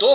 2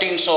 300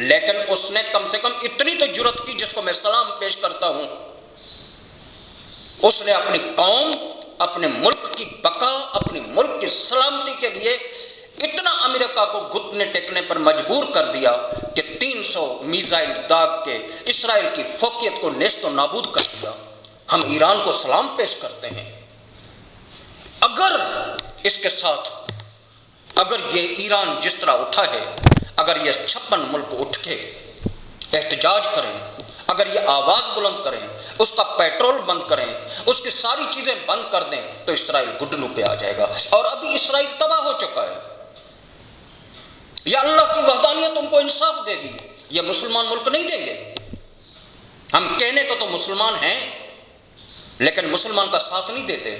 لیکن اس نے کم سے کم اتنی تو جرت کی جس کو میں سلام پیش کرتا ہوں، اس نے اپنی قوم، اپنے ملک کی بقا، اپنی ملک کی سلامتی کے لیے اتنا امریکہ کو گھٹنے ٹیکنے پر مجبور کر دیا کہ 300 میزائل داغ کے اسرائیل کی فوقیت کو نیست و نابود کر دیا۔ ہم ایران کو سلام پیش کرتے ہیں۔ اگر اس کے ساتھ اگر یہ ایران جس طرح اٹھا ہے، اگر یہ 56 ملک اٹھ کے احتجاج کریں، اگر یہ آواز بلند کریں، اس کا پیٹرول بند کریں، اس کی ساری چیزیں بند کر دیں، تو اسرائیل گھٹنوں پہ آ جائے گا۔ اور ابھی اسرائیل تباہ ہو چکا ہے۔ یا اللہ کی وحدانیت ان کو انصاف دے گی، یہ مسلمان ملک نہیں دیں گے۔ ہم کہنے کو تو مسلمان ہیں، لیکن مسلمان کا ساتھ نہیں دیتے،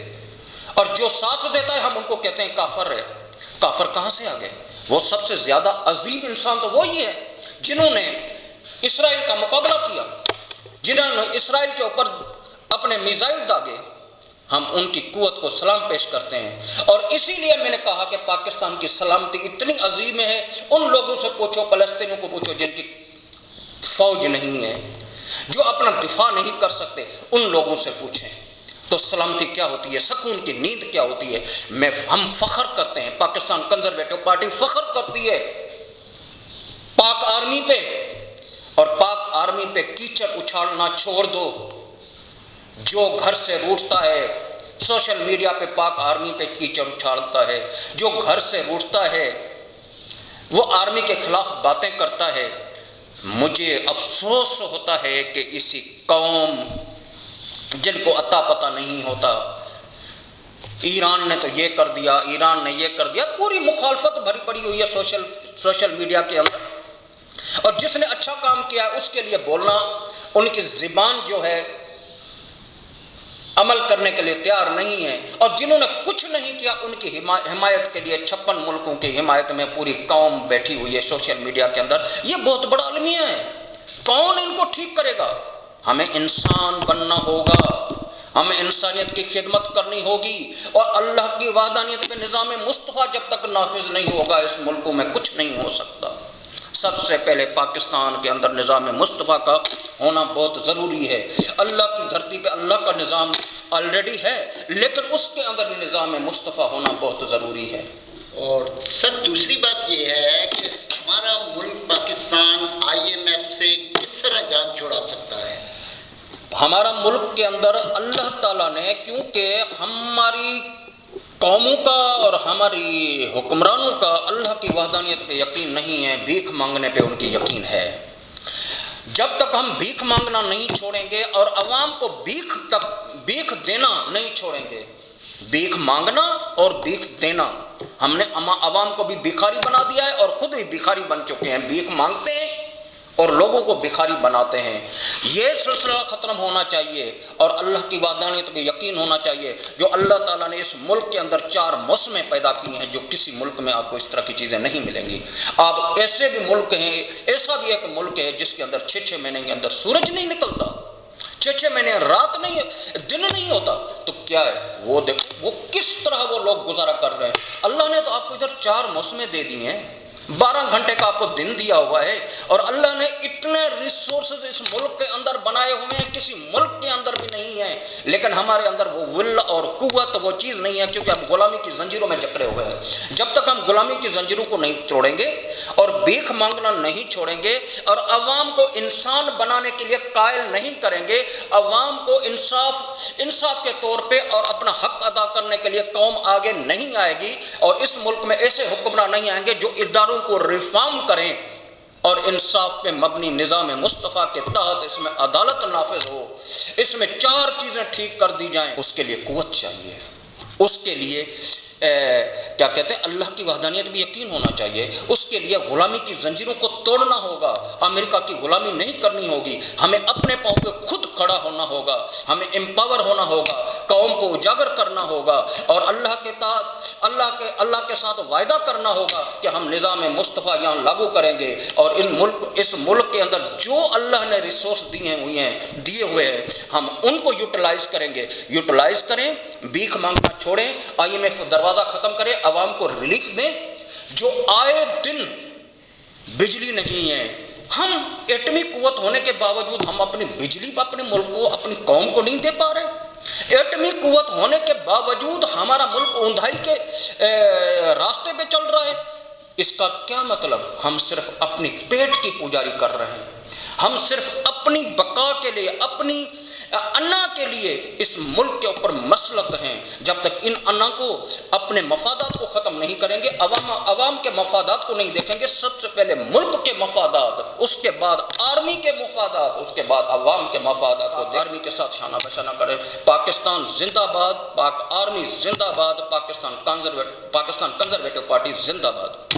اور جو ساتھ دیتا ہے ہم ان کو کہتے ہیں کافر ہے۔ کافر کہاں سے آ گئے؟ وہ سب سے زیادہ عظیم انسان تو وہی ہے جنہوں نے اسرائیل کا مقابلہ کیا، جنہوں نے اسرائیل کے اوپر اپنے میزائل داغے۔ ہم ان کی قوت کو سلام پیش کرتے ہیں، اور اسی لیے میں نے کہا کہ پاکستان کی سلامتی اتنی عظیم ہے۔ ان لوگوں سے پوچھو، فلسطینیوں کو پوچھو جن کی فوج نہیں ہے، جو اپنا دفاع نہیں کر سکتے، ان لوگوں سے پوچھیں تو سلامتی کیا ہوتی ہے، سکون کی نیند کیا ہوتی ہے۔ ہم فخر کرتے ہیں، پاکستان کنزرویٹو پارٹی فخر کرتی ہے پاک آرمی پہ، اور پاک آرمی پہ کیچڑ اچھالنا چھوڑ دو۔ جو گھر سے روٹتا ہے، سوشل میڈیا پہ پاک آرمی پہ کیچڑ اچھالتا ہے، جو گھر سے روٹتا ہے وہ آرمی کے خلاف باتیں کرتا ہے۔ مجھے افسوس ہوتا ہے کہ اسی قوم جن کو عطا پتہ نہیں ہوتا، ایران نے تو یہ کر دیا، ایران نے یہ کر دیا، پوری مخالفت بھری پڑی ہوئی ہے سوشل میڈیا کے اندر، اور جس نے اچھا کام کیا ہے اس کے لیے بولنا، ان کی زبان جو ہے عمل کرنے کے لیے تیار نہیں ہے، اور جنہوں نے کچھ نہیں کیا ان کی حمایت کے لیے 56 ملکوں کی حمایت میں پوری قوم بیٹھی ہوئی ہے سوشل میڈیا کے اندر۔ یہ بہت بڑا المیہ ہے۔ کون ان کو ٹھیک کرے گا؟ ہمیں انسان بننا ہوگا، ہمیں انسانیت کی خدمت کرنی ہوگی، اور اللہ کی وحدانیت پہ نظام مصطفیٰ جب تک نافذ نہیں ہوگا اس ملکوں میں کچھ نہیں ہو سکتا۔ سب سے پہلے پاکستان کے اندر نظام مصطفیٰ کا ہونا بہت ضروری ہے۔ اللہ کی دھرتی پہ اللہ کا نظام آلریڈی ہے، لیکن اس کے اندر نظام مصطفیٰ ہونا بہت ضروری ہے۔ اور سر دوسری بات یہ ہے کہ ہمارا ملک پاکستان IMF سے کس طرح جان چھڑا سکتا ہے؟ ہمارا ملک کے اندر اللہ تعالیٰ نے، کیونکہ ہماری قوموں کا اور ہماری حکمرانوں کا اللہ کی وحدانیت پہ یقین نہیں ہے، بھیک مانگنے پہ ان کی یقین ہے۔ جب تک ہم بھیک مانگنا نہیں چھوڑیں گے اور عوام کو بھیک دینا نہیں چھوڑیں گے، بھیک مانگنا اور بھیک دینا، ہم نے عوام کو بھی بھیکھاری بنا دیا ہے اور خود بھی بھیکھاری بن چکے ہیں۔ بھیک مانگتے ہیں اور لوگوں کو بھیکھاری بناتے ہیں۔ یہ سلسلہ ختم ہونا چاہیے، اور اللہ کی وحدانیت پہ یقین ہونا چاہیے۔ جو اللہ تعالیٰ نے اس ملک کے اندر 4 موسمیں پیدا کی ہیں، جو کسی ملک میں آپ کو اس طرح کی چیزیں نہیں ملیں گی۔ آپ ایسے بھی ملک ہیں، ایسا بھی ایک ملک ہے جس کے اندر 6 مہینے کے اندر سورج نہیں نکلتا، 6 مہینے رات نہیں، دن نہیں ہوتا، تو کیا ہے وہ دیکھو وہ کس طرح وہ لوگ گزارا کر رہے ہیں۔ اللہ نے تو آپ کو ادھر 4 موسمیں دے دی ہیں، 12 گھنٹے کا آپ کو دن دیا ہوا ہے، اور اللہ نے اتنے ریسورسز اس ملک کے اندر بنائے ہوئے ہیں، کسی ملک کے اندر بھی نہیں ہیں، لیکن ہمارے اندر وہ ول اور قوت وہ چیز نہیں ہے، کیونکہ ہم غلامی کی زنجیروں میں جکڑے ہوئے ہیں۔ جب تک ہم غلامی کی زنجیروں کو نہیں توڑیں گے اور بھیک مانگنا نہیں چھوڑیں گے، اور عوام کو انسان بنانے کے لیے قائل نہیں کریں گے، عوام کو انصاف کے طور پہ اور اپنا حق ادا کرنے کے لیے قوم آگے نہیں آئے گی، اور اس ملک میں ایسے حکمران نہیں آئیں گے جو اداروں کو ریفارم کریں اور انصاف پہ مبنی نظام مصطفیٰ کے تحت اس میں عدالت نافذ ہو، اس میں 4 چیزیں ٹھیک کر دی جائیں۔ اس کے لیے قوت چاہیے، اس کے لیے کیا کہتے ہیں اللہ کی وحدانیت بھی یقین ہونا چاہیے، اس کے لیے غلامی کی زنجیروں کو توڑنا ہوگا، امریکہ کی غلامی نہیں کرنی ہوگی، ہمیں اپنے پاؤں پہ خود کھڑا ہونا ہوگا، ہمیں امپاور ہونا ہوگا، قوم کو اجاگر کرنا ہوگا، اور اللہ کے ساتھ وعدہ کرنا ہوگا کہ ہم نظام مصطفیٰ یہاں لاگو کریں گے، اور اس ملک کے اندر جو اللہ نے ریسورس دیے ہوئے ہیں ہم ان کو یوٹیلائز کریں گے۔ یوٹیلائز کریں، بھیک مانگنا چھوڑیں، IMF دروازہ ختم کریں، عوام کو ریلیف دیں۔ جو آئے دن بجلی نہیں ہے، ہم ایٹمی قوت ہونے کے باوجود ہم اپنی بجلی اپنے ملک کو اپنی قوم کو نہیں دے پا رہے، ایٹمی قوت ہونے کے باوجود ہمارا ملک اوندھائی کے راستے پہ چل رہا ہے۔ اس کا کیا مطلب؟ ہم صرف اپنی پیٹ کی پجاری کر رہے ہیں، ہم صرف اپنی بقا کے لیے، اپنی انا کے لیے اس ملک کے اوپر مسلط ہیں۔ جب تک ان انا کو، اپنے مفادات کو ختم نہیں کریں گے، عوام کے مفادات کو نہیں دیکھیں گے، سب سے پہلے ملک کے مفادات، اس کے بعد آرمی کے مفادات، اس کے بعد عوام کے مفادات کو آرمی کے ساتھ شانہ بشانہ کریں۔ پاکستان زندہ باد، پاک آرمی زندہ باد، پاکستان کنزرویٹو پارٹی زندہ باد۔